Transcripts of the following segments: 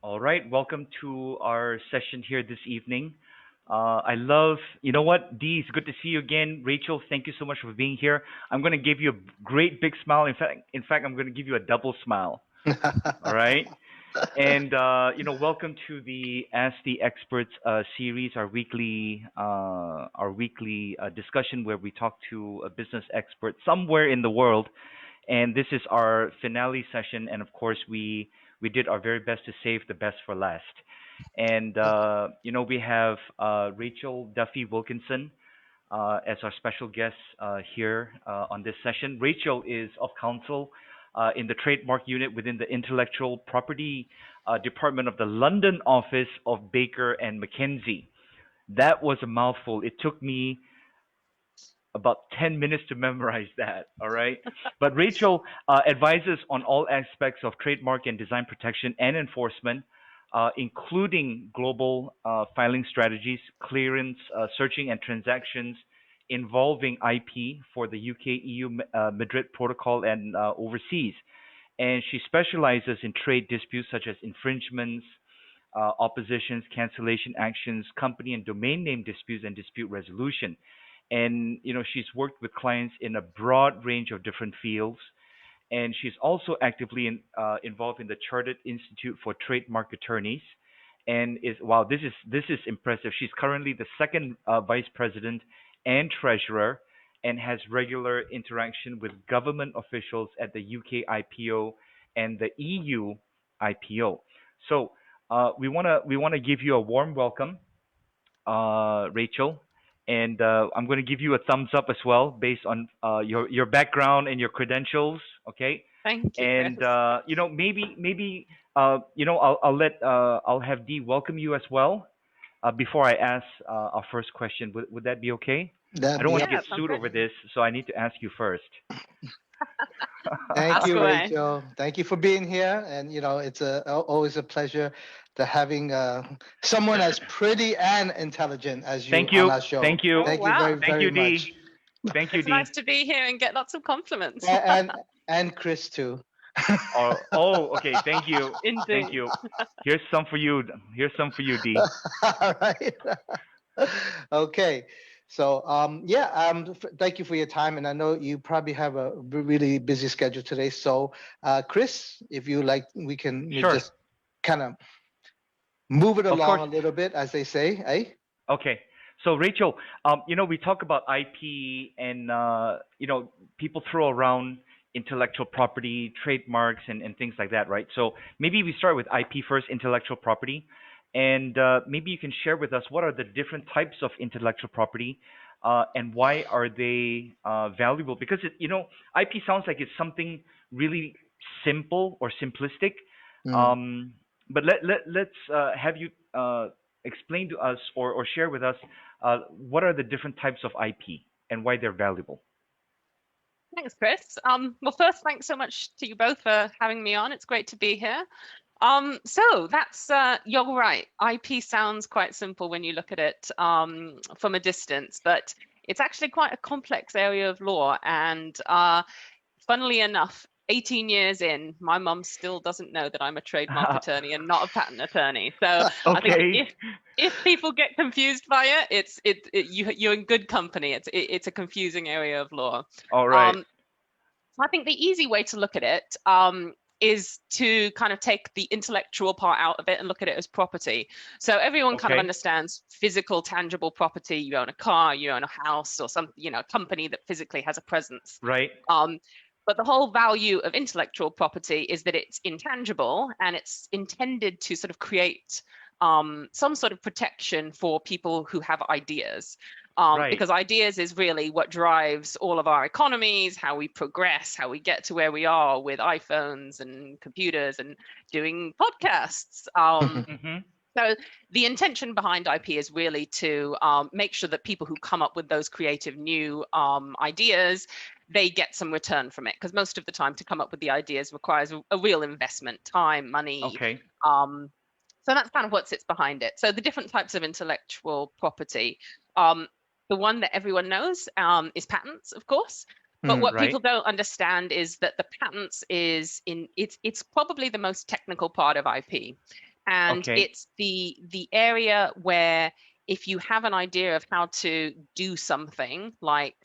All right, welcome to our session here this evening. I love, you know what, Dee, it's good to see you again. Rachel, thank you so much for being here. I'm going to give you a great big smile. In fact, I'm going to give you a double smile. All right, and welcome to the Ask the Experts series, our weekly discussion where we talk to a business expert somewhere in the world, and this is our finale session. And of course, we did our very best to save the best for last. And we have Rachel Duffy Wilkinson as our special guest here on this session. Rachel is of counsel in the trademark unit within the intellectual property department of the London office of Baker and McKenzie. That was a mouthful. It took me about 10 minutes to memorize that. All right. But Rachel advises on all aspects of trademark and design protection and enforcement, including global filing strategies, clearance, searching, and transactions involving IP for the UK EU Madrid Protocol and overseas. And she specializes in trade disputes such as infringements, oppositions, cancellation actions, company and domain name disputes, and dispute resolution. And she's worked with clients in a broad range of different fields, and she's also actively involved in the Chartered Institute for Trademark Attorneys. And is wow, this is impressive. She's currently the second vice president and treasurer, and has regular interaction with government officials at the UK IPO and the EU IPO. So we wanna give you a warm welcome, Rachel, and I'm going to give you a thumbs up as well based on your background and your credentials. Okay, Thank you, Chris. and maybe I'll have Dee welcome you as well before I ask our first question. Would that be okay? I That'd don't be want to up. Yeah, get sounds sued good. over this, so I need to ask you first. Thank Ask you, away. Rachel. Thank you for being here. And it's always a pleasure to having someone as pretty and intelligent as you Thank on you, our show. thank you, Oh, Thank you very, wow. thank very you, much. Dee. Thank you, It's nice Dee. to be here and get lots of compliments. And and Chris too. Oh, okay. Thank you. Thank Indeed. you. Here's some for you. Here's some for you, D. All right. Okay. So yeah, thank you for your time, and I know you probably have a really busy schedule today. So Chris, if you like, we can Sure. just kind of move it Of along course. a little bit, as they say, eh? Okay. So Rachel, we talk about IP, and people throw around intellectual property, trademarks, and things like that, right? So maybe we start with IP first, intellectual property, and maybe you can share with us what are the different types of intellectual property, and why are they valuable? Because IP sounds like it's something really simple or simplistic, Mm. um, but let's have you explain to us, or share with us what are the different types of IP and why they're valuable. Thanks, Chris. Well, first, thanks so much to you both for having me on. It's great to be here. So that's you're right. IP sounds quite simple when you look at it from a distance, but it's actually quite a complex area of law. And funnily enough, 18 years in, my mum still doesn't know that I'm a trademark attorney and not a patent attorney. So I think Okay. if people get confused by it, you're in good company. It's a confusing area of law. All right. Um, I think the easy way to look at it is to kind of take the intellectual part out of it and look at it as property. So everyone kind of Okay. understands physical, tangible property. You own a car, you own a house, or some, a company that physically has a presence. Right. But the whole value of intellectual property is that it's intangible and it's intended to sort of create some sort of protection for people who have ideas. Right. Because ideas is really what drives all of our economies, how we progress, how we get to where we are with iPhones and computers and doing podcasts. Mm-hmm. So the intention behind IP is really to make sure that people who come up with those creative new ideas, they get some return from it. Because most of the time to come up with the ideas requires a real investment, time, money. Okay. So that's kind of what sits behind it. So the different types of intellectual property. The one that everyone knows is patents, of course. But what Right. people don't understand is that the patents it's probably the most technical part of IP. And Okay. it's the area where if you have an idea of how to do something like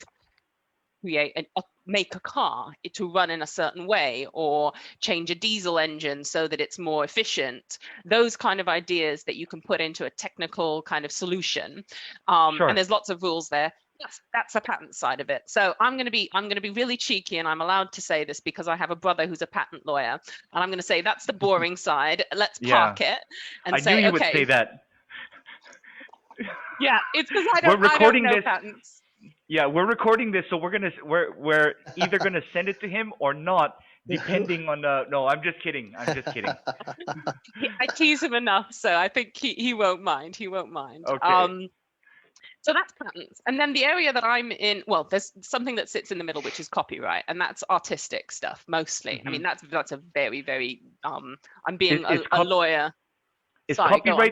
make a car to run in a certain way, or change a diesel engine so that it's more efficient, those kind of ideas that you can put into a technical kind of solution. And Sure. there's lots of rules there. That's the patent side of it. So I'm going to be really cheeky, and I'm allowed to say this because I have a brother who's a patent lawyer, and I'm going to say that's the boring side. Let's Yeah. park it and I knew say, you would okay, say that. yeah, it's because I We're don't recording know this. patents. Yeah, we're recording this, so we're either gonna send it to him or not, depending on the. No, I'm just kidding. I'm just kidding. I tease him enough, so I think he won't mind. He won't mind. Okay. So that's patents. And then the area that I'm in, well, there's something that sits in the middle, which is copyright, and that's artistic stuff mostly. I mean, that's a very, very I'm being a lawyer. Is Sorry, go on.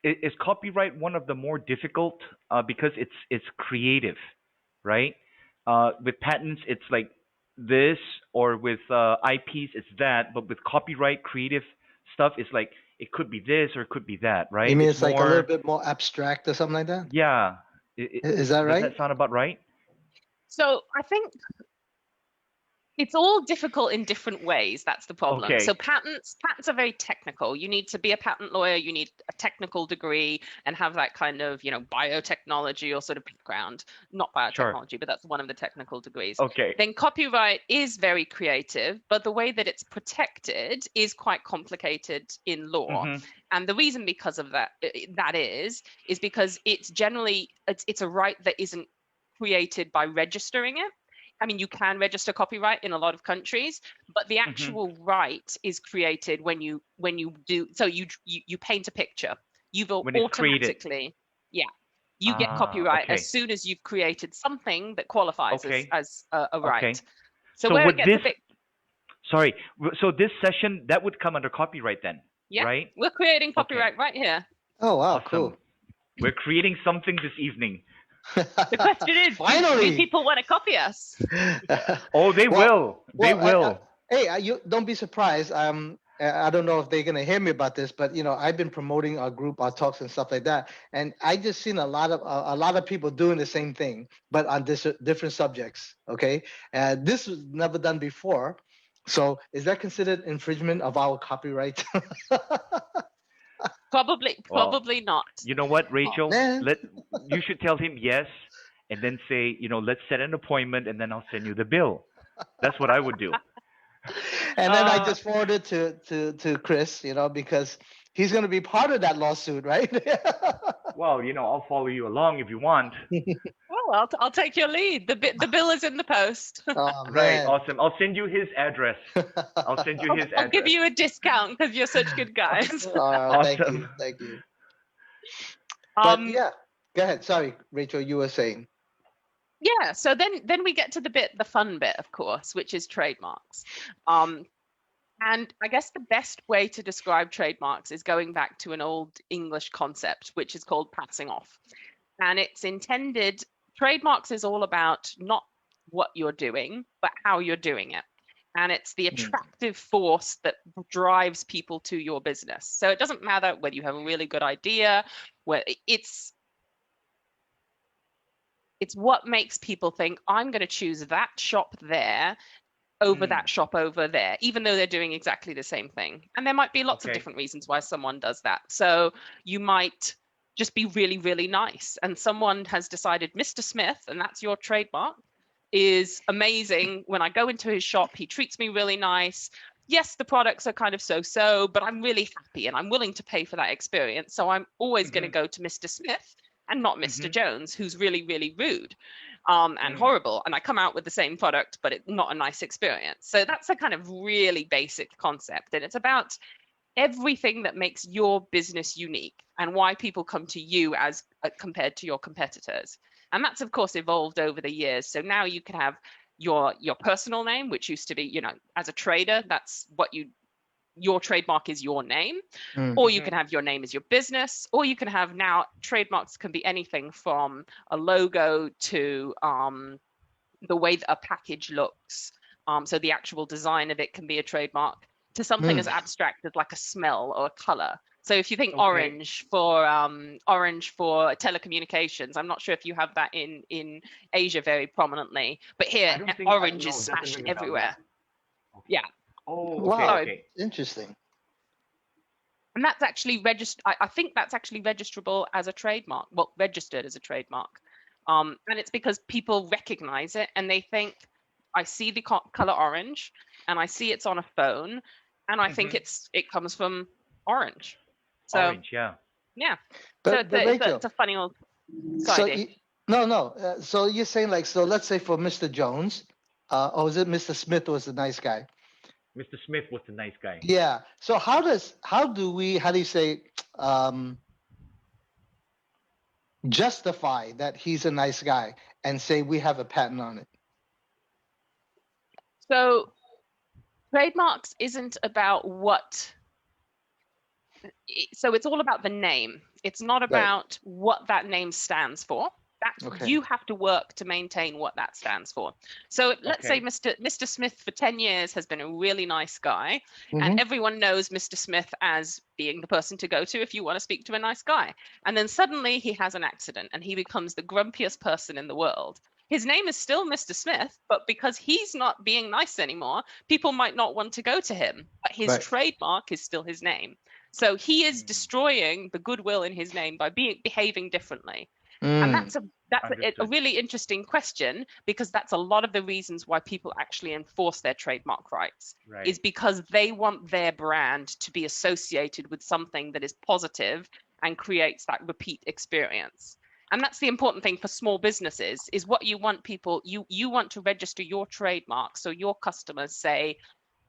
is copyright one of the more difficult because it's creative, right? With patents, it's like this, or with IPs, it's that. But with copyright, creative stuff, it's like it could be this or it could be that, right? You mean it's like a little bit more abstract or something like that? Yeah. Is that right? Does that sound about right? So I think it's all difficult in different ways. That's the problem. Okay. So patents are very technical. You need to be a patent lawyer. You need a technical degree and have that kind of, biotechnology or sort of background. Not biotechnology, but that's one of the technical degrees. Okay. Then copyright is very creative, but the way that it's protected is quite complicated in law. And the reason because of that is because it's generally it's a right that isn't created by registering it. I mean, you can register copyright in a lot of countries, but the actual right is created when you do. So you paint a picture. You've automatically, you get copyright as soon as you've created something that qualifies as a right. Okay. So where it gets a bit. Sorry. So this session that would come under copyright then, right? We're creating copyright right here. Oh wow, awesome. Cool. We're creating something this evening. The question is, finally, do people want to copy us? Oh, they will. They will. You don't be surprised. I don't know if they're gonna hear me about this, but I've been promoting our group, our talks, and stuff like that, and I just seen a lot of people doing the same thing, but on different subjects. Okay, this was never done before. So, is that considered infringement of our copyright? Probably not. You know what, Rachel? Oh, you should tell him yes, and then say, let's set an appointment, and then I'll send you the bill. That's what I would do. And then I just forwarded to Chris, because he's going to be part of that lawsuit, right? Well, I'll follow you along if you want. Well, I'll take your lead. The bill is in the post. Oh, right, awesome. I'll send you his address. I'll give you a discount because you're such good guys. Awesome. Thank you. But yeah, go ahead. Sorry, Rachel, you were saying. Yeah, so then we get to the fun bit, of course, which is trademarks. And I guess the best way to describe trademarks is going back to an old English concept, which is called passing off. And it's intended, trademarks is all about not what you're doing, but how you're doing it. And it's the attractive force that drives people to your business. So it doesn't matter whether you have a really good idea, where it's what makes people think, I'm going to choose that shop there over that shop over there, even though they're doing exactly the same thing. And there might be lots of different reasons why someone does that. So you might just be really, really nice. And someone has decided Mr. Smith, and that's your trademark, is amazing. When I go into his shop, he treats me really nice. Yes, the products are kind of so-so, but I'm really happy and I'm willing to pay for that experience. So I'm always going to go to Mr. Smith and not Mr. Jones, who's really, really rude and horrible. And I come out with the same product, but it's not a nice experience. So that's a kind of really basic concept. And it's about everything that makes your business unique and why people come to you as compared to your competitors. And that's, of course, evolved over the years. So now you can have your personal name, which used to be, as a trader, that's what your trademark is your name, or you can have your name as your business, or you can have now trademarks can be anything from a logo to the way that a package looks. So the actual design of it can be a trademark, to something as abstract as like a smell or a color. So if you think Okay. orange for telecommunications, I'm not sure if you have that in Asia very prominently, but here I don't think orange is no, doesn't smashed ring a bell. Yeah. everywhere. Okay. Yeah. Oh, okay, Wow, So, okay. interesting. and that's actually registered. I think that's actually registrable as a trademark. Well, registered as a trademark. And it's because people recognize it and they think, I see the color orange, and I see it's on a phone, and I think Hmm. it comes from orange. So Orange, yeah. yeah. So But Rachel, it's a funny old so idea. no. So you're saying like, so let's say for Mr. Jones, or was it Mr. Smith was the nice guy? Mr. Smith was the nice guy. Yeah. So how do you say, um, justify that he's a nice guy and say we have a patent on it? So trademarks isn't about what. So it's all about the name. It's not Right. about what that name stands for. Okay. You have to work to maintain what that stands for. So let's say Okay. Mr. Smith for 10 years has been a really nice guy, and Mhm. everyone knows Mr. Smith as being the person to go to if you want to speak to a nice guy. And then suddenly he has an accident and he becomes the grumpiest person in the world. His name is still Mr. Smith, but because he's not being nice anymore, people might not want to go to him. But his Right. trademark is still his name. So he is Mm. destroying the goodwill in his name by behaving differently. And Mm. that's a Understood. really interesting question, because that's a lot of the reasons why people actually enforce their trademark rights, Right. is because they want their brand to be associated with something that is positive and creates that repeat experience. And that's the important thing for small businesses, is what you want people, you want to register your trademark so your customers say,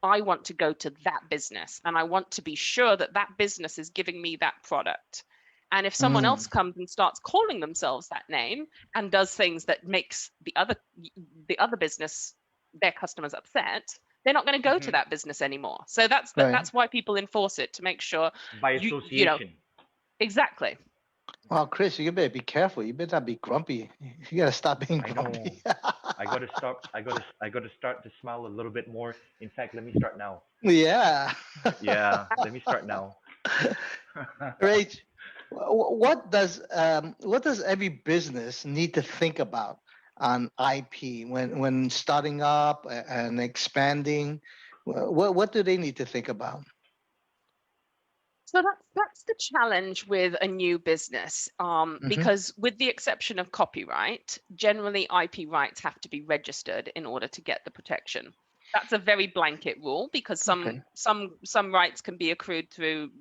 I want to go to that business and I want to be sure that that business is giving me that product. And if someone else Mm. comes and starts calling themselves that name and does things that makes the other business, their customers, upset, they're not going to go to Hmm. that business anymore. So that's Right. that's why people enforce it, to make sure By you know association. exactly. Well, Chris, you better be careful. You better not be grumpy. You gotta stop being I know. grumpy. I gotta stop. I gotta start to smile a little bit more. In fact, let me start now. Yeah. Yeah, let me start now. Rach, what does every business need to think about on IP when starting up and expanding? What do they need to think about? So that's the challenge with a new business, Hmm. because with the exception of copyright, generally IP rights have to be registered in order to get the protection. That's a very blanket rule, because Okay. some rights can be accrued through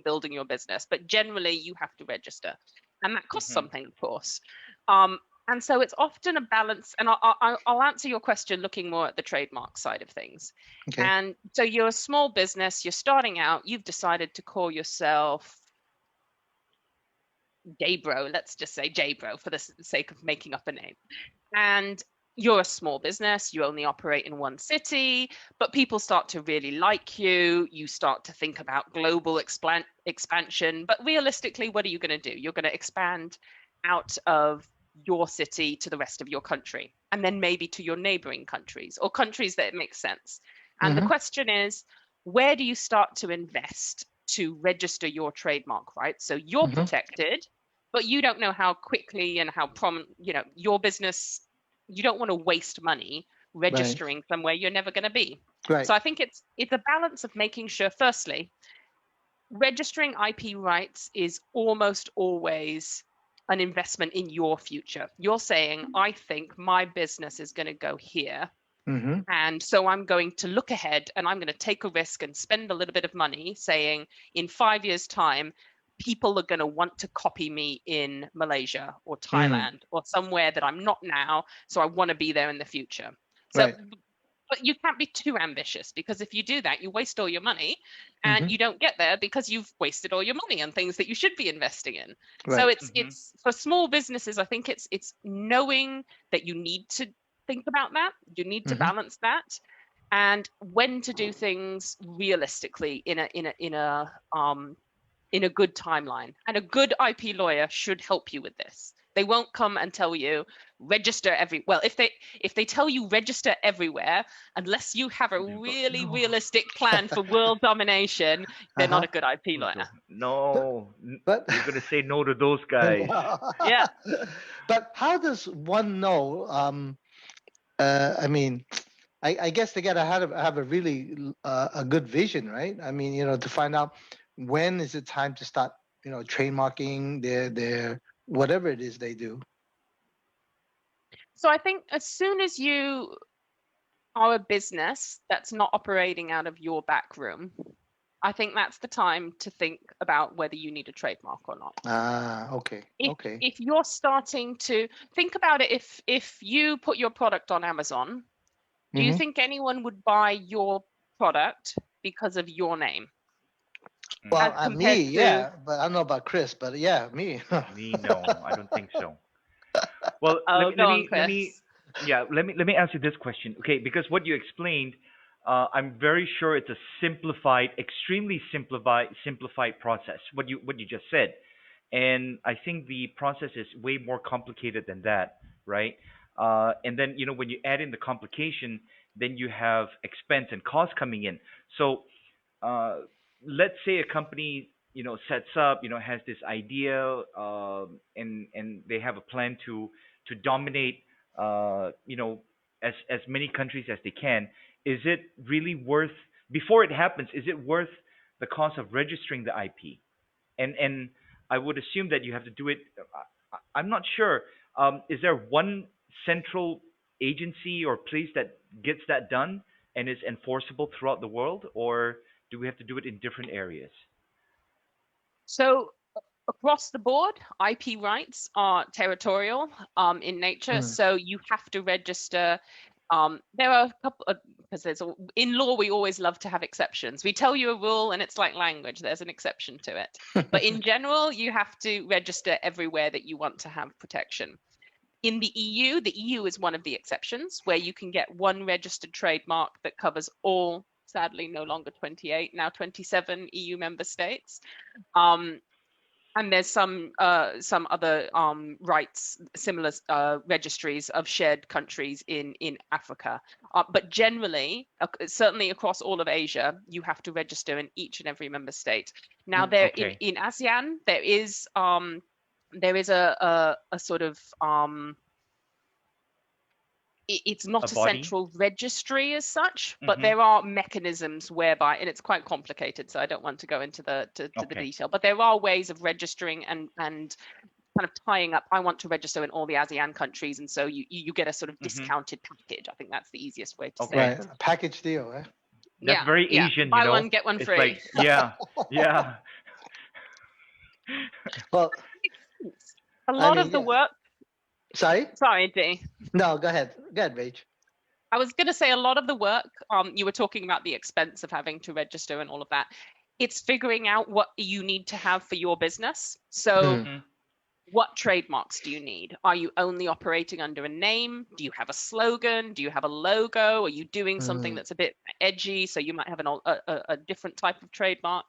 building your business, but generally you have to register, and that costs Hmm. something, of course. And so it's often a balance, and I'll answer your question looking more at the trademark side of things. Okay. And so you're a small business, you're starting out, you've decided to call yourself Jbro, let's just say Jbro for the sake of making up a name. And you're a small business, you only operate in one city, but people start to really like you. You start to think about global expansion. But realistically, what are you going to do? You're going to expand out of your city to the rest of your country, and then maybe to your neighboring countries or countries that it makes sense. And the Hmm. question is, where do you start to invest to register your trademark rights so you're Hmm. protected, but you don't know how quickly and how prominent, your business, you don't want to waste money Right. registering somewhere you're never going to be. Right. So I think it's a balance of making sure, firstly, registering IP rights is almost always an investment in your future. You're saying, I think my business is going to go here. Hmm. And so I'm going to look ahead and I'm going to take a risk and spend a little bit of money saying, in 5 years' time, people are going to want to copy me in Malaysia or Mm. Thailand or somewhere that I'm not now. So I want to be there in the future. So, Right. but you can't be too ambitious, because if you do that, you waste all your money and Hmm. you don't get there because you've wasted all your money on things that you should be investing in. So Right. Hmm. it's for small businesses, I think it's knowing that you need to think about that. You need to Hmm. balance that, and when to do things realistically in a good timeline. And a good IP lawyer should help you with this. They won't come and tell you register well, if they tell you register everywhere, unless you have a really No. realistic plan for world domination, they're not a good IP lawyer. No, But you're gonna say no to those guys. Yeah. But how does one know? I mean, I guess they gotta have a really a good vision, right? I mean, to find out when is it time to start, trademarking their whatever it is they do. So I think as soon as you are a business that's not operating out of your back room, I think that's the time to think about whether you need a trademark or not. Ah, okay, okay. If you're starting to think about it, if you put your product on Amazon, do you Mhm. think anyone would buy your product because of your name? Well, As me, compared to, yeah, but I don't know about Chris, but yeah, me. Me, no, I don't think so. Well, oh, go on, let me, Chris. yeah, let me answer this question, okay? Because what you explained, I'm very sure it's a simplified, extremely simplified process. What you just said, and I think the process is way more complicated than that, right? And then when you add in the complication, then you have expense and cost coming in. So uh, let's say a company sets up has this idea, and they have a plan to dominate as many countries as they can. Is it really worth, before it happens, is it worth the cost of registering the IP? And I would assume that you have to do it. I'm not sure. Is there one central agency or place that gets that done and is enforceable throughout the world, or do we have to do it in different areas? So across the board, IP rights are territorial in nature. Mm. So you have to register. There are a couple of, because in law, we always love to have exceptions. We tell you a rule and it's like language, there's an exception to it. But in general, you have to register everywhere that you want to have protection. In the EU is one of the exceptions where you can get one registered trademark that covers all, sadly, no longer 28, now 27 EU member states. And there's some other rights, similar registries of shared countries in Africa. But generally, certainly across all of Asia, you have to register in each and every member state. Now, there Okay. in ASEAN, there is a sort of it's A not a body? central registry as such, but Mm-hmm. there are mechanisms whereby, and it's quite complicated, so I don't want to go into the Okay. detail, but there are ways of registering and kind of tying up. I want to register in all the ASEAN countries, and so you get a sort of Mm-hmm. discounted package. I think that's the easiest way to say Okay. Right, it. a package deal, right? That's Yeah, very yeah. Asian, Buy one, get one It's free. like, yeah, yeah. Well, A I lot mean, of the yeah. work. Sorry? Sorry, Dee. No, go ahead. Go ahead, Rach. I was going to say a lot of the work, you were talking about the expense of having to register and all of that. It's figuring out what you need to have for your business. So Mm. Mm-hmm. what trademarks do you need? Are you only operating under a name? Do you have a slogan? Do you have a logo? Are you doing something Mm. that's a bit edgy? So you might have a different type of trademark.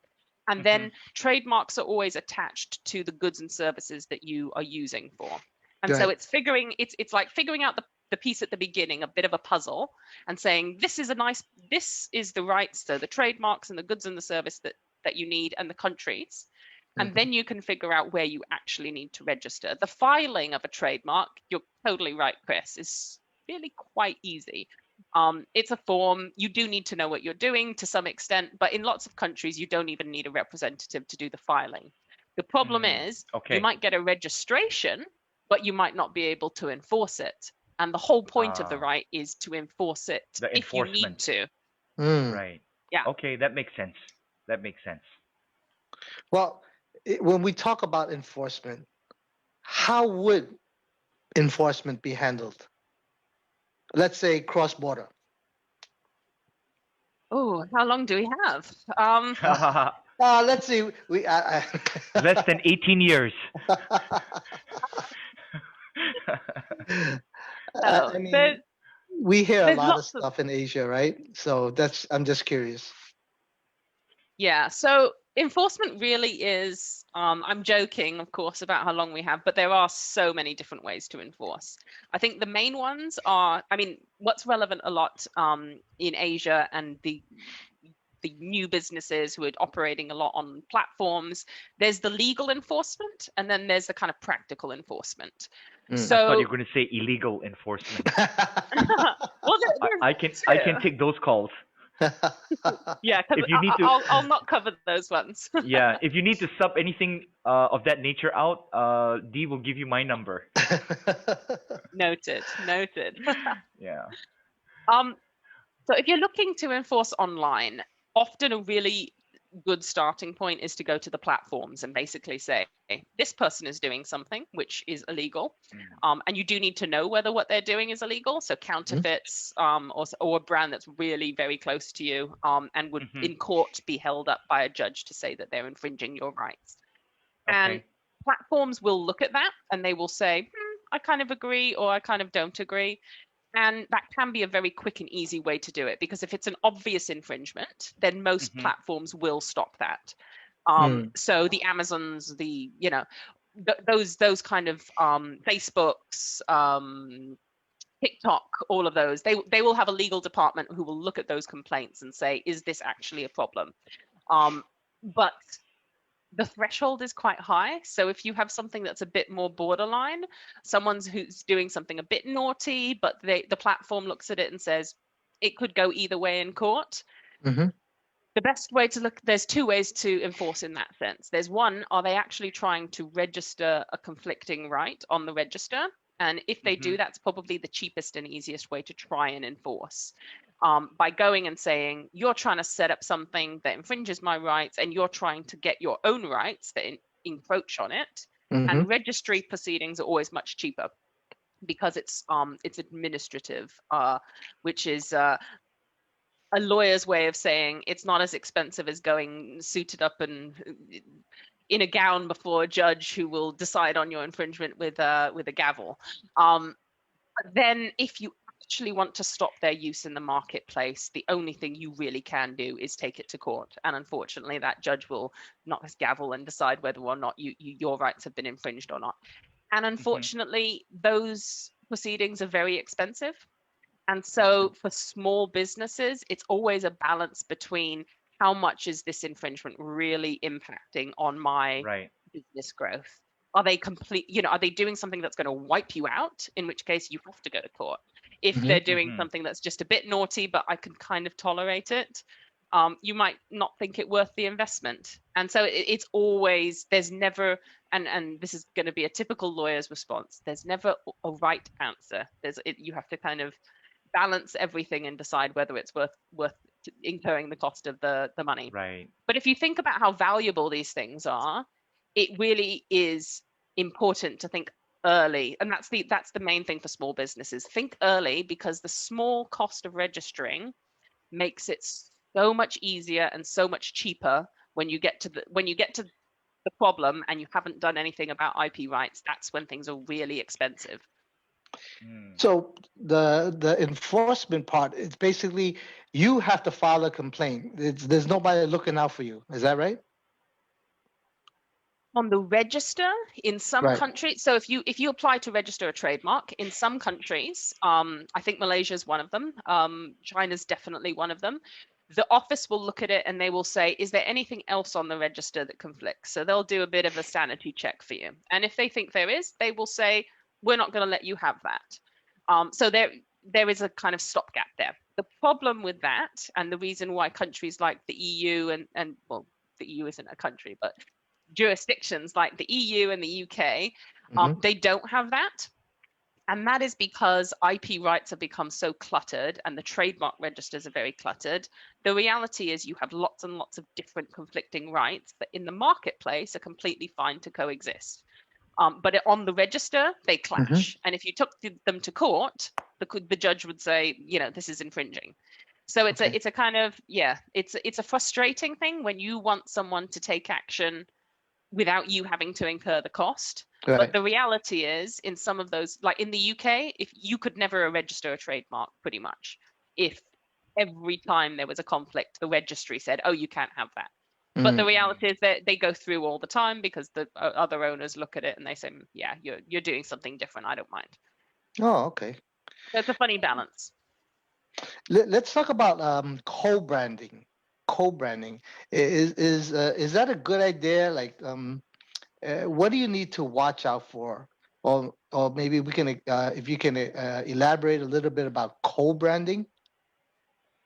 And Mm-hmm. then trademarks are always attached to the goods and services that you are using for. And so Right. it's like figuring out the piece at the beginning, a bit of a puzzle, and saying this is the rights, so the trademarks and the goods and the service that you need, and the countries. And Mhm. then you can figure out where you actually need to register. The filing of a trademark, you're totally right, Chris, is really quite easy. It's a form. You do need to know what you're doing to some extent, but in lots of countries, you don't even need a representative to do the filing. The problem Mm. is you Okay. might get a registration, but you might not be able to enforce it. And the whole point of the Ah, right is to enforce it the if you need enforcement. to. Mm. Right. Yeah. Okay, that makes sense. That makes sense. Well, when we talk about enforcement, how would enforcement be handled? Let's say cross border. Oh, how long do we have? Let's see. Less than 18 years. I mean, There's we hear a lot of lots of stuff in Asia, right? So I'm just curious. Yeah. So enforcement really is, I'm joking, of course, about how long we have, but there are so many different ways to enforce. I think the main ones are, I mean, what's relevant a lot in Asia and the new businesses who are operating a lot on platforms, there's the legal enforcement and then there's the kind of practical enforcement. Mm. I thought you So, were going to say illegal enforcement. well, I can take those calls. yeah, because If you need to, I'll not cover those ones. yeah, if you need to sub anything of that nature out, Dee will give you my number. Noted, noted. Yeah. So if you're looking to enforce online, often a really good starting point is to go to the platforms and basically say, this person is doing something which is illegal. And you do need to know whether what they're doing is illegal. So counterfeits or a brand that's really very close to you and would in court be held up by a judge to say that they're infringing your rights. And Okay. platforms will look at that and they will say, I kind of agree or I kind of don't agree. And that can be a very quick and easy way to do it, because if it's an obvious infringement, then most platforms will stop that. So the Amazons, the, you know, those kind of Facebooks, TikTok, all of those, they will have a legal department who will look at those complaints and say, is this actually a problem? But the threshold is quite high. So if you have something that's a bit more borderline, someone's who's doing something a bit naughty, but the platform looks at it and says it could go either way in court. The best way to look, there's two ways to enforce in that sense. There's one, are they actually trying to register a conflicting right on the register? And if they do, that's probably the cheapest and easiest way to try and enforce. By going and saying, you're trying to set up something that infringes my rights and you're trying to get your own rights that encroach on it. And registry proceedings are always much cheaper because it's administrative, which is a lawyer's way of saying it's not as expensive as going suited up and in a gown before a judge who will decide on your infringement with a gavel. But then if you actually want to stop their use in the marketplace, the only thing you really can do is take it to court. And unfortunately, that judge will knock his gavel and decide whether or not your rights have been infringed or not. And unfortunately, those proceedings are very expensive. And so for small businesses, it's always a balance between how much is this infringement really impacting on my business growth? Are they are they doing something that's going to wipe you out? In which case you have to go to court. If they're doing something that's just a bit naughty, but I can kind of tolerate it, you might not think it worth the investment. And so it's always, there's never, and this is going to be a typical lawyer's response, there's never a right answer. You have to kind of balance everything and decide whether it's worth incurring the cost of the money. Right. But if you think about how valuable these things are, it really is important to think early. And that's the main thing for small businesses. Think early, because the small cost of registering makes it so much easier and so much cheaper when you get to the problem and you haven't done anything about IP rights. That's when things are really expensive. So the enforcement part, it's basically you have to file a complaint. There's nobody looking out for you. Is that right? On the register in some countries, so if you apply to register a trademark in some countries, I think Malaysia is one of them, China's definitely one of them, the office will look at it and they will say, is there anything else on the register that conflicts? So they'll do a bit of a sanity check for you, and if they think there is, they will say, we're not going to let you have that. So there is a kind of stopgap there. The problem with that, and the reason why countries like the EU and well, the EU isn't a country, but jurisdictions like the EU and the UK, they don't have that. And that is because IP rights have become so cluttered and the trademark registers are very cluttered. The reality is you have lots and lots of different conflicting rights that in the marketplace are completely fine to coexist. But on the register, they clash. And if you took them to court, the judge would say, this is infringing. So it's a kind of, it's a frustrating thing when you want someone to take action without you having to incur the cost. Right. But the reality is, in some of those, like in the UK, if you could never register a trademark, pretty much, if every time there was a conflict, the registry said, oh, you can't have that. But the reality is that they go through all the time because the other owners look at it and they say, yeah, you're doing something different. I don't mind. Oh, okay. So it's a funny balance. Let's talk about co-branding. Co-branding is that a good idea? Like, what do you need to watch out for? Or maybe we can, if you can elaborate a little bit about co-branding.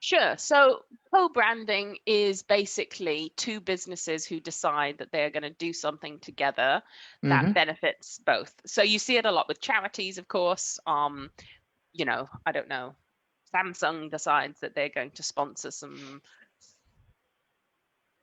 Sure. So co-branding is basically two businesses who decide that they're going to do something together that benefits both. So you see it a lot with charities, of course. You know, I don't know, Samsung decides that they're going to sponsor some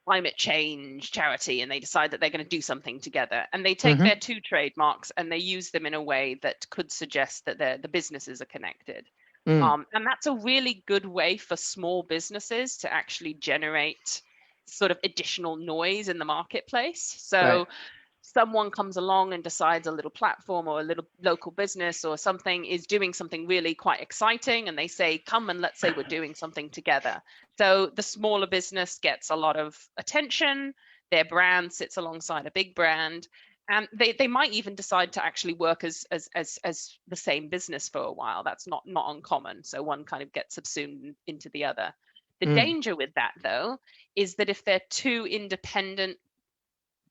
climate change charity and they decide that they're going to do something together, and they take their two trademarks and they use them in a way that could suggest that the businesses are connected. And that's a really good way for small businesses to actually generate sort of additional noise in the marketplace. So someone comes along and decides a little platform or a little local business or something is doing something really quite exciting, and they say, come and let's say we're doing something together. So the smaller business gets a lot of attention, their brand sits alongside a big brand, and they might even decide to actually work as the same business for a while. That's not uncommon. So one kind of gets subsumed into the other. The danger with that, though, is that if they're two independent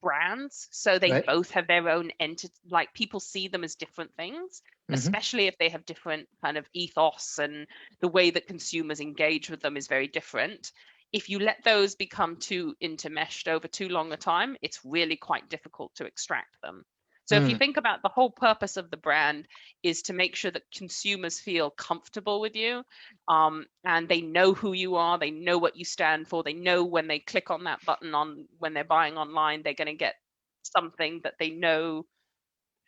brands, so they both have their own entity, like people see them as different things, especially if they have different kind of ethos and the way that consumers engage with them is very different. If you let those become too intermeshed over too long a time, it's really quite difficult to extract them. So if you think about the whole purpose of the brand is to make sure that consumers feel comfortable with you, and they know who you are, they know what you stand for, they know when they click on that button on when they're buying online, they're going to get something that they know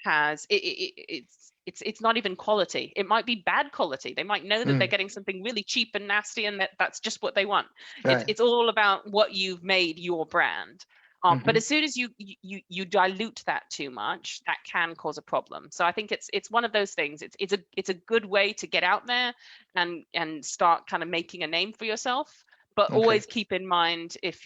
has it's not even quality. It might be bad quality. They might know that they're getting something really cheap and nasty, and that's just what they want. It's all about what you've made your brand. But as soon as you dilute that too much, that can cause a problem. So I think it's one of those things. It's a good way to get out there and start kind of making a name for yourself. But always keep in mind, if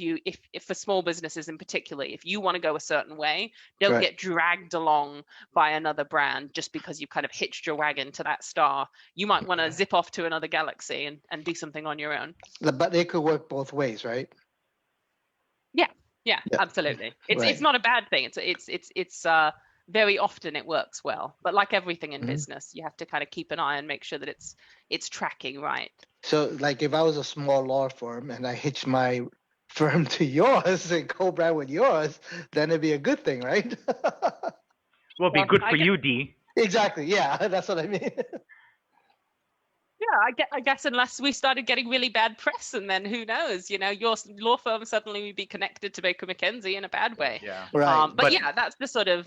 for small businesses in particular, if you want to go a certain way, don't get dragged along by another brand just because you've kind of hitched your wagon to that star. You might want to zip off to another galaxy and do something on your own. But they could work both ways, right? Yeah, absolutely. It's not a bad thing. It's very often it works well, but like everything in business, you have to kind of keep an eye and make sure that it's tracking right. So, like, if I was a small law firm and I hitched my firm to yours and co-brand with yours, then it'd be a good thing, right? Well, be good for you, D. Exactly. Yeah, that's what I mean. Yeah, I guess unless we started getting really bad press, and then who knows? You know, your law firm suddenly would be connected to Baker McKenzie in a bad way. Yeah. Right. But yeah, that's the sort of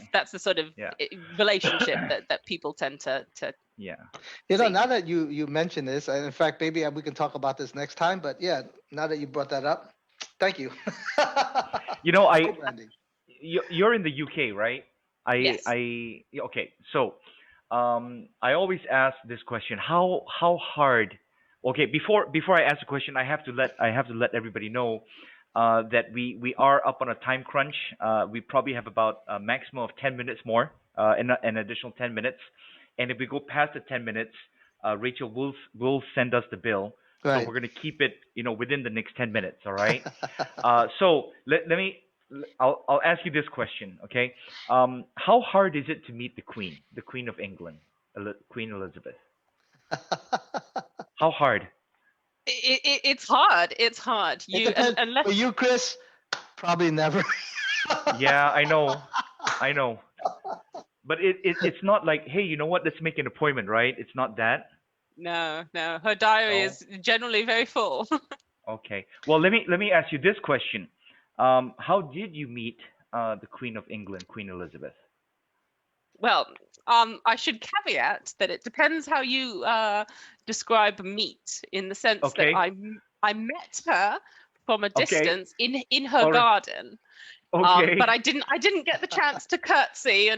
relationship that people tend to. Yeah. You know, now that you mention this, and in fact, maybe we can talk about this next time. But yeah, now that you brought that up, thank you. You know, Co-branding. you're in the UK, right? Yes. Okay. So, I always ask this question: how hard? Okay, before I ask the question, I have to let everybody know that we are up on a time crunch. We probably have about a maximum of 10 minutes more, an additional 10 minutes, and if we go past the 10 minutes, Rachel will send us the bill. So we're gonna keep it, within the next 10 minutes. All right. So I'll ask you this question, okay? How hard is it to meet the Queen of England, Queen Elizabeth? How hard? It's hard. It's hard. For you, Chris, probably never. Yeah, I know. But it's not like, hey, you know what? Let's make an appointment, right? It's not that. No. Her diary is generally very full. Okay. Well, let me ask you this question. How did you meet the Queen of England, Queen Elizabeth? Well, I should caveat that it depends how you describe meet, in the sense that I met her from a distance in her garden. Okay. But I didn't get the chance to curtsy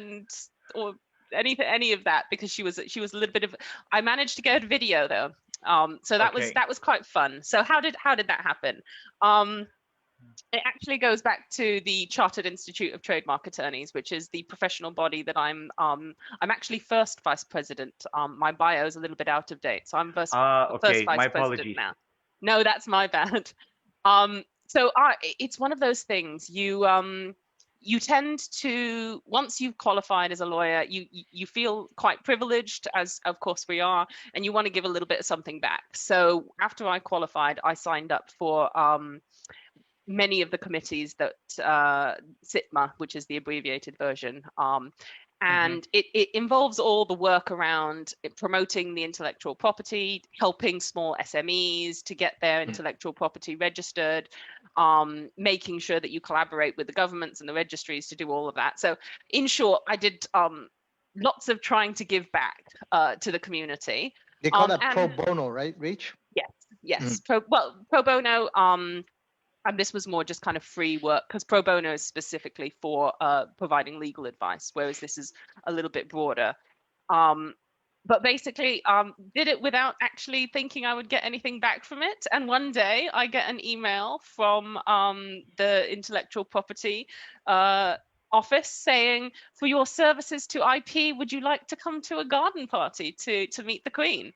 or any of that, because she was a little bit of. I managed to get a video though. So that was quite fun. So how did that happen? It actually goes back to the Chartered Institute of Trademark Attorneys, which is the professional body that I'm actually first vice president. My bio is a little bit out of date, so I'm first Okay. My vice president apologies. now. No, that's my bad. So it's one of those things. You tend to, once you've qualified as a lawyer, you feel quite privileged, as of course we are, and you want to give a little bit of something back. So after I qualified, I signed up for many of the committees that SITMA, which is the abbreviated version, and it involves all the work around promoting the intellectual property, helping small SMEs to get their intellectual property registered, making sure that you collaborate with the governments and the registries to do all of that. So in short, I did lots of trying to give back to the community. They call that pro bono, right, Reach? Yes. Pro bono, and this was more just kind of free work, because pro bono is specifically for providing legal advice, whereas this is a little bit broader. But basically, did it without actually thinking I would get anything back from it. And one day I get an email from the intellectual property office saying, for your services to IP, would you like to come to a garden party to meet the Queen?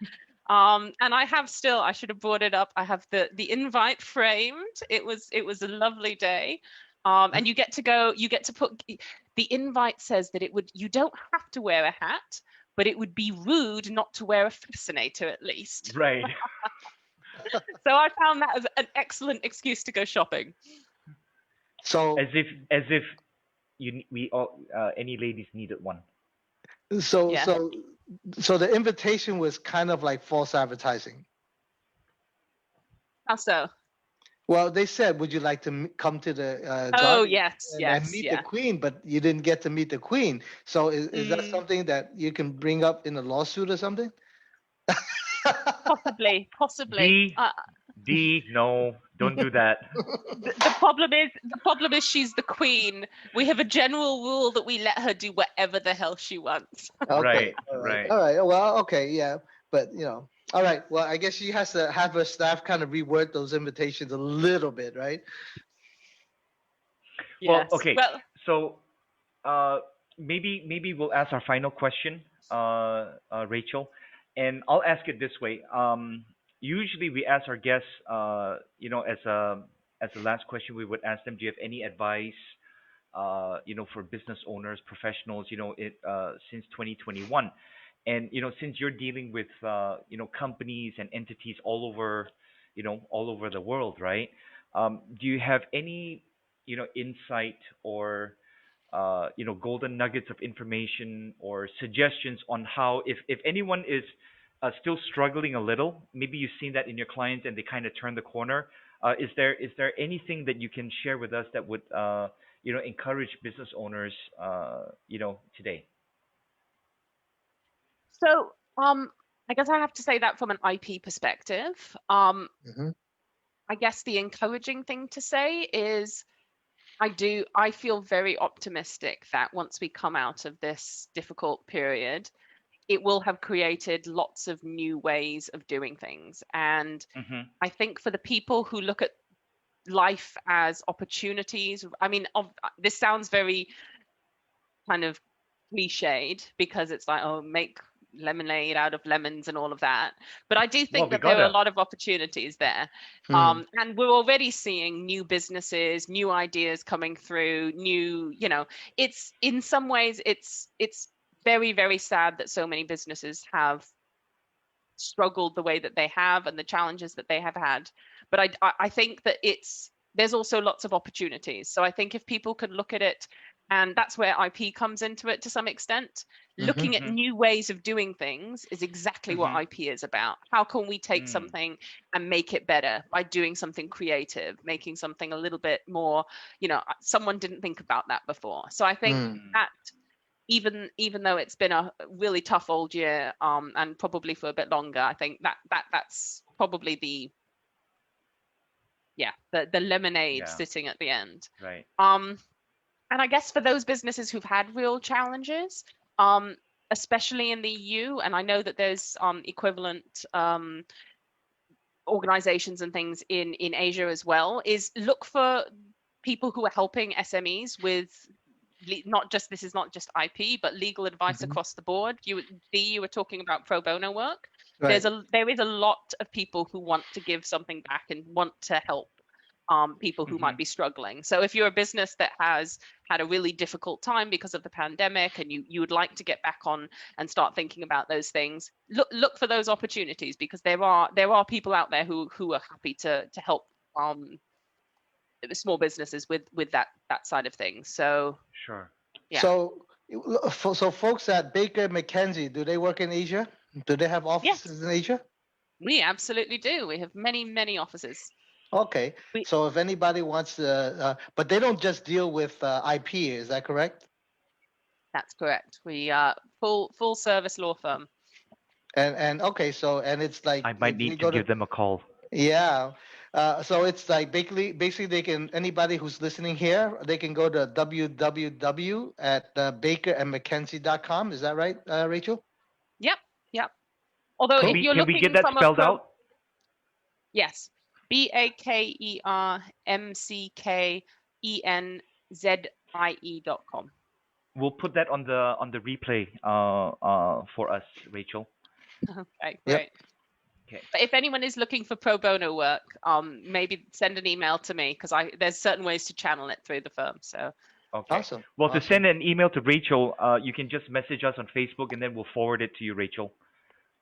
And I should have brought it up. I have the invite framed. It was a lovely day. And you get to put, the invite says that you don't have to wear a hat, but it would be rude not to wear a fascinator at least. Right. So I found that as an excellent excuse to go shopping. So as if we all any ladies needed one. So Yeah. so the invitation was kind of like false advertising. How so? Well, they said, "Would you like to come to the Oh garden yes, and meet the Queen?" But you didn't get to meet the Queen. So is that something that you can bring up in a lawsuit or something? Possibly. No, don't do that. The problem is she's the Queen. We have a general rule that we let her do whatever the hell she wants. Okay. Right. All right. Well, okay, yeah, but all right. Well, I guess she has to have her staff kind of reword those invitations a little bit, right? Well, Yes. okay. Well, So, maybe we'll ask our final question, Rachel, and I'll ask it this way. Usually we ask our guests, as a last question, we would ask them, do you have any advice, for business owners, professionals, since 2021, and since you're dealing with, companies and entities all over the world, right? Do you have any, insight or golden nuggets of information or suggestions on how, if anyone is still struggling a little, maybe you've seen that in your clients and they kind of turn the corner. Is there anything that you can share with us that would encourage business owners today? so I guess I have to say that from an IP perspective. Mhm. I guess the encouraging thing to say is I feel very optimistic that once we come out of this difficult period, it will have created lots of new ways of doing things. And Mm-hmm. I think for the people who look at life as opportunities, I mean, this sounds very kind of cliched because it's like, oh, make lemonade out of lemons and all of that. But I do think Well, we that there are a gotta. lot of opportunities there. Hmm. And we're already seeing new businesses, new ideas coming through, it's in some ways, it's very, very sad that so many businesses have struggled the way that they have and the challenges that they have had. But I think that there's also lots of opportunities. So I think if people could look at it, and that's where IP comes into it to some extent, looking at Mm-hmm. new ways of doing things is exactly what Mm-hmm. IP is about. How can we take something and make it better by doing something creative, making something a little bit more, someone didn't think about that before. So I think that even though it's been a really tough old year, and probably for a bit longer, I think that's probably the lemonade Yeah. sitting at the end. Right. And I guess for those businesses who've had real challenges, especially in the EU, and I know that there's equivalent organizations and things in Asia as well, is look for people who are helping SMEs with this is not just IP, but legal advice across the board. You were talking about pro bono work. Right. There is a lot of people who want to give something back and want to help people who might be struggling. So if you're a business that has had a really difficult time because of the pandemic and you would like to get back on and start thinking about those things, look for those opportunities, because there are people out there who are happy to help small businesses with that side of things. So Sure. yeah. So folks at Baker McKenzie, do they work in Asia? Do they have offices in Asia? We absolutely do. We have many offices. Okay. We- So if anybody wants to, but they don't just deal with IP, is that correct? That's correct. We are full service law firm. And okay, so and it's like I might if you need to go give them a call. yeah. So it's like basically they can, anybody who's listening here, they can go to www at bakerandmckenzie.com. Is that right, Rachel? Yep. Although Cool. if you're Can we get looking that from spelled out? yes, BAKERMCKENZIE.com. We'll put that on the replay for us, Rachel. Okay, Yep. great. Okay. But if anyone is looking for pro bono work, maybe send an email to me, because there's certain ways to channel it through the firm. So Okay. Awesome. Well, to Awesome. send an email to Rachel, you can just message us on Facebook, and then we'll forward it to you, Rachel.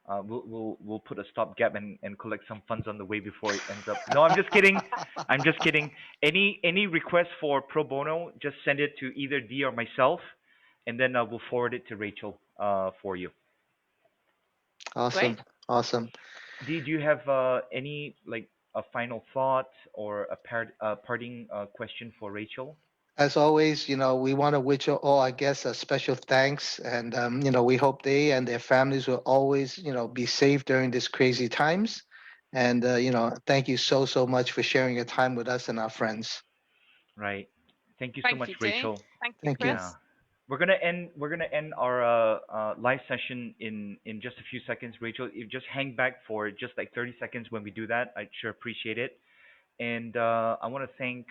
We'll put a stopgap and collect some funds on the way before it ends up. No, I'm just kidding. I'm just kidding. Any request for pro bono, just send it to either Dee or myself, and then we'll forward it to Rachel for you. Awesome. Great. Awesome. Dee, do you have any like a final thought or a parting question for Rachel? As always, we want to wish you all, I guess, a special thanks. And, we hope they and their families will always, be safe during these crazy times. And, thank you so much for sharing your time with us and our friends. Right. Thank you so thank much, you, Dee. Rachel. Thank you, Thank you. Chris. Yeah. We're gonna end our live session in just a few seconds, Rachel. You just hang back for just like 30 seconds when we do that. I'd sure appreciate it. And I want to thank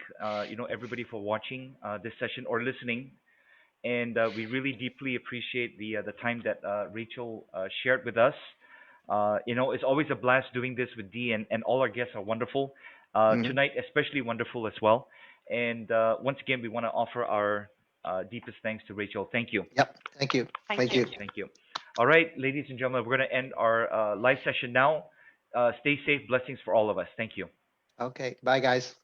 everybody for watching this session or listening. And we really deeply appreciate the time that Rachel shared with us. It's always a blast doing this with Dee, and all our guests are wonderful. Mhm. Tonight, especially wonderful as well. And once again, we want to offer our deepest thanks to Rachel. Thank you. Yep. Thank you. Thank you. Thank you. All right, ladies and gentlemen, we're going to end our live session now. Stay safe. Blessings for all of us. Thank you. Okay. Bye, guys.